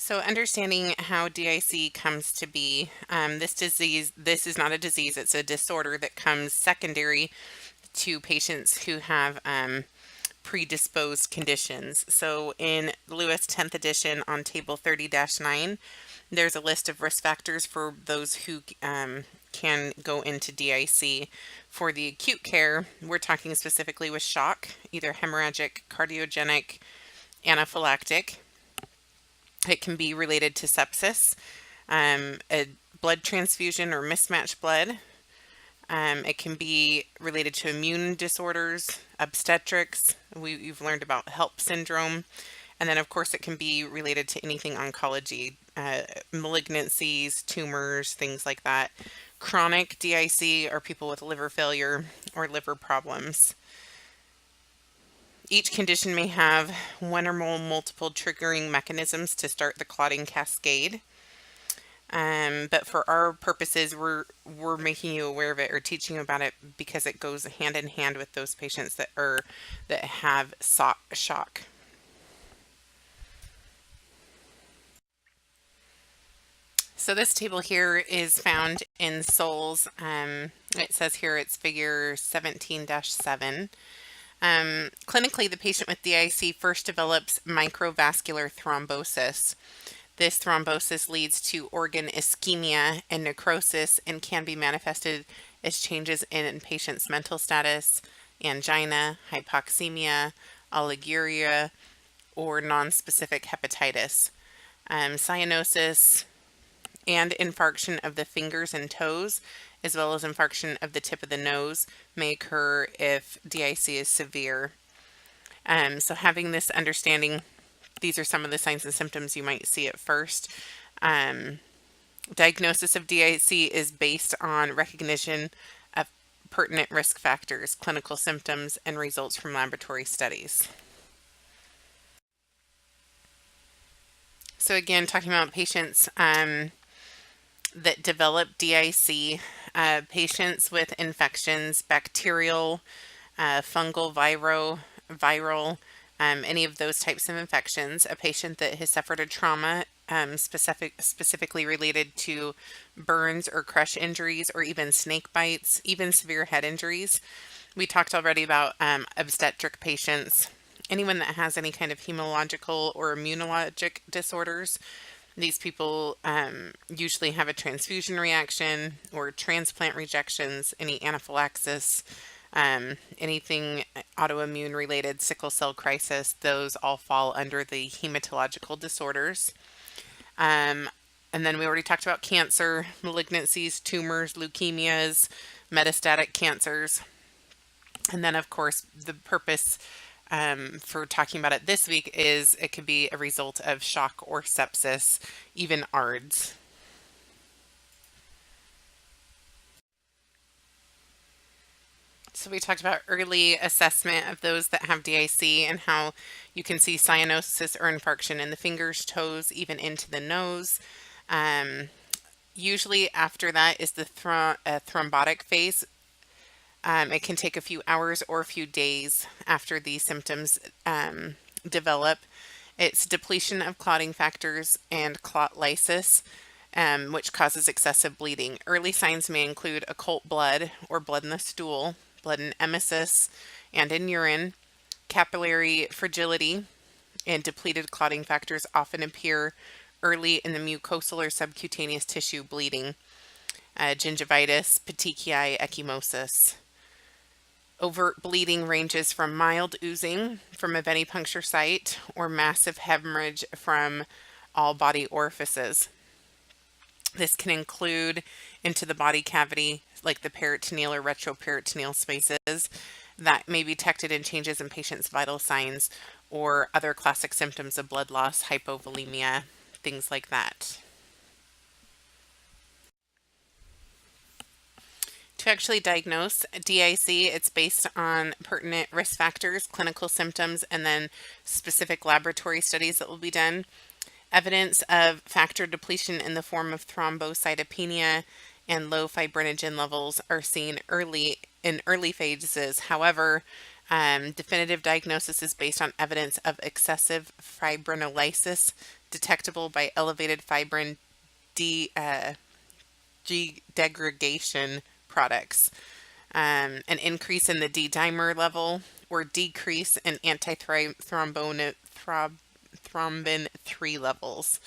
So understanding how DIC comes to be, this is not a disease, it's a disorder that comes secondary to patients who have predisposed conditions. So in Lewis 10th edition on table 30-9, there's a list of risk factors for those who can go into DIC. For the acute care, we're talking specifically with shock, either hemorrhagic, cardiogenic, anaphylactic. It can be related to sepsis, a blood transfusion or mismatched blood. It can be related to immune disorders, obstetrics. You've learned about HELP syndrome. And then, of course, it can be related to anything oncology, malignancies, tumors, things like that. Chronic DIC are people with liver failure or liver problems. Each condition may have one or more multiple triggering mechanisms to start the clotting cascade. But for our purposes, we're making you aware of it or teaching you about it because it goes hand in hand with those patients that have shock. So this table here is found in Souls. It says here it's figure 17-7. Clinically, the patient with DIC first develops microvascular thrombosis. This thrombosis leads to organ ischemia and necrosis and can be manifested as changes in patient's mental status, angina, hypoxemia, oliguria, or nonspecific hepatitis. Cyanosis and infarction of the fingers and toes, as well as infarction of the tip of the nose, may occur if DIC is severe. So having this understanding, these are some of the signs and symptoms you might see at first. Diagnosis of DIC is based on recognition of pertinent risk factors, clinical symptoms, and results from laboratory studies. So again, talking about patients that develop DIC, patients with infections, bacterial, fungal, viral, any of those types of infections, a patient that has suffered a trauma specifically related to burns or crush injuries or even snake bites, even severe head injuries. We talked already about obstetric patients, anyone that has any kind of hematological or immunologic disorders. These people usually have a transfusion reaction or transplant rejections, any anaphylaxis, anything autoimmune related, sickle cell crisis, those all fall under the hematological disorders. And then we already talked about cancer, malignancies, tumors, leukemias, metastatic cancers. And then, of course, the purpose for talking about it this week is it could be a result of shock or sepsis, even ARDS. So we talked about early assessment of those that have DIC and how you can see cyanosis or infarction in the fingers, toes, even into the nose. Usually after that is the thrombotic phase. It can take a few hours or a few days after these symptoms develop. It's depletion of clotting factors and clot lysis, which causes excessive bleeding. Early signs may include occult blood or blood in the stool, blood in emesis and in urine. Capillary fragility and depleted clotting factors often appear early in the mucosal or subcutaneous tissue bleeding. Gingivitis, petechiae, ecchymosis. Overt bleeding ranges from mild oozing from a venipuncture site or massive hemorrhage from all body orifices. This can include into the body cavity, like the peritoneal or retroperitoneal spaces, that may be detected in changes in patients' vital signs or other classic symptoms of blood loss, hypovolemia, things like that. To actually diagnose DIC, it's based on pertinent risk factors, clinical symptoms, and then specific laboratory studies that will be done. Evidence of factor depletion in the form of thrombocytopenia and low fibrinogen levels are seen in early phases. However, Definitive diagnosis is based on evidence of excessive fibrinolysis detectable by elevated fibrin degradation products, an increase in the D-dimer level, or decrease in antithrombin 3 levels.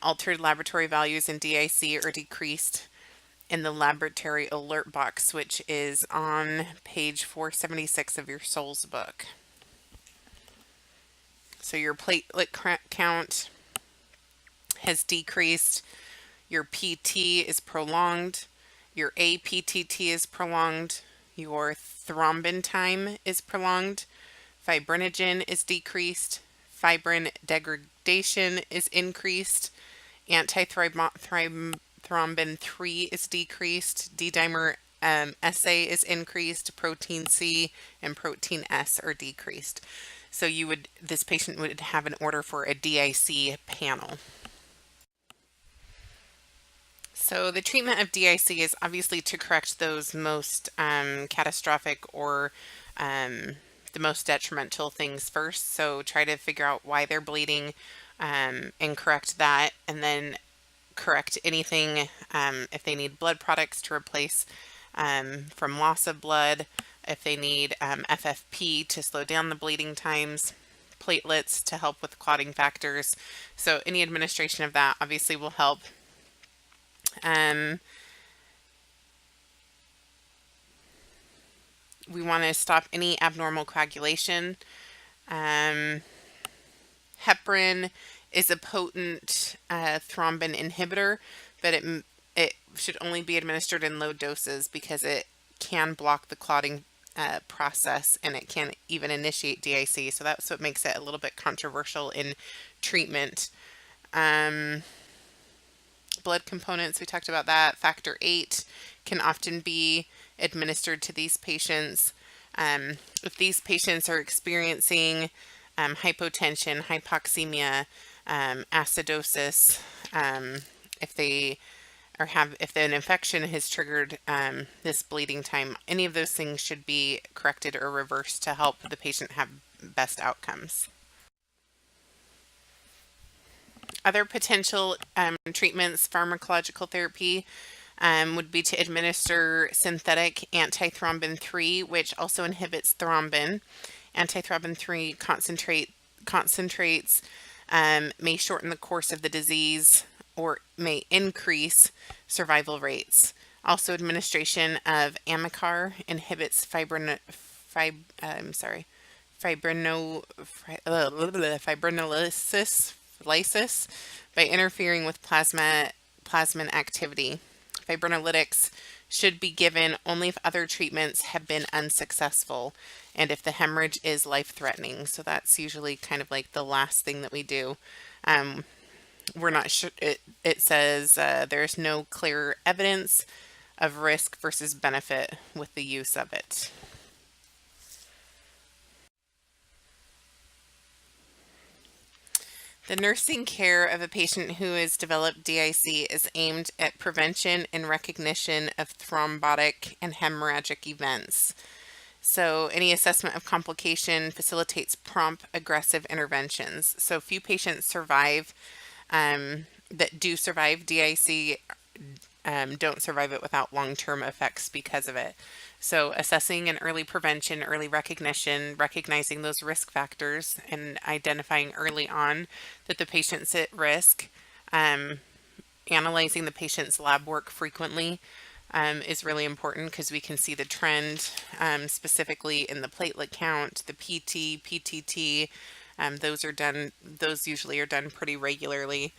Altered laboratory values in DIC are decreased in the laboratory alert box, which is on page 476 of your Souls book. So your platelet count has decreased, your PT is prolonged, your APTT is prolonged, your thrombin time is prolonged, fibrinogen is decreased, fibrin degradation is increased, antithrombin 3 is decreased, D-dimer SA is increased, protein C and protein S are decreased. So this patient would have an order for a DIC panel. So the treatment of DIC is obviously to correct those most catastrophic or the most detrimental things first. So try to figure out why they're bleeding and correct that, and then correct anything if they need blood products to replace from loss of blood, if they need FFP to slow down the bleeding times, platelets to help with clotting factors. So any administration of that obviously will help. We want to stop any abnormal coagulation. Heparin is a potent thrombin inhibitor, but it should only be administered in low doses because it can block the clotting process, and it can even initiate DIC. So that's what makes it a little bit controversial in treatment. Blood components, we talked about that. Factor VIII can often be administered to these patients. If these patients are experiencing hypotension, hypoxemia, acidosis, if an infection has triggered this bleeding time, any of those things should be corrected or reversed to help the patient have best outcomes. Other potential treatments, pharmacological therapy, would be to administer synthetic antithrombin 3, which also inhibits thrombin. Antithrombin 3 concentrates may shorten the course of the disease or may increase survival rates. Also, administration of Amicar inhibits fibrinolysis by interfering with plasmin activity. Fibrinolytics should be given only if other treatments have been unsuccessful and if the hemorrhage is life-threatening. So that's usually kind of like the last thing that we do. We're not sure. It says there's no clear evidence of risk versus benefit with the use of it. The nursing care of a patient who has developed DIC is aimed at prevention and recognition of thrombotic and hemorrhagic events. So any assessment of complication facilitates prompt aggressive interventions. So few patients survive that do survive DIC don't survive it without long-term effects because of it. So assessing an early prevention, early recognition, recognizing those risk factors and identifying early on that the patient's at risk, analyzing the patient's lab work frequently is really important because we can see the trend specifically in the platelet count, the PT, PTT. Those usually are done pretty regularly.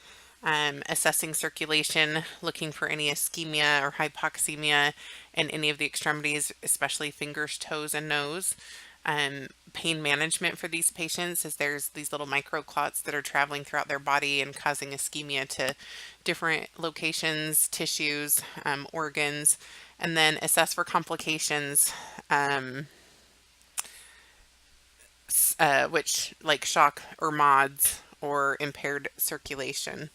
Assessing circulation, looking for any ischemia or hypoxemia in any of the extremities, especially fingers, toes, and nose. Pain management for these patients, as there's these little microclots that are traveling throughout their body and causing ischemia to different locations, tissues, organs. And then assess for complications, which like shock or MODS or impaired circulation.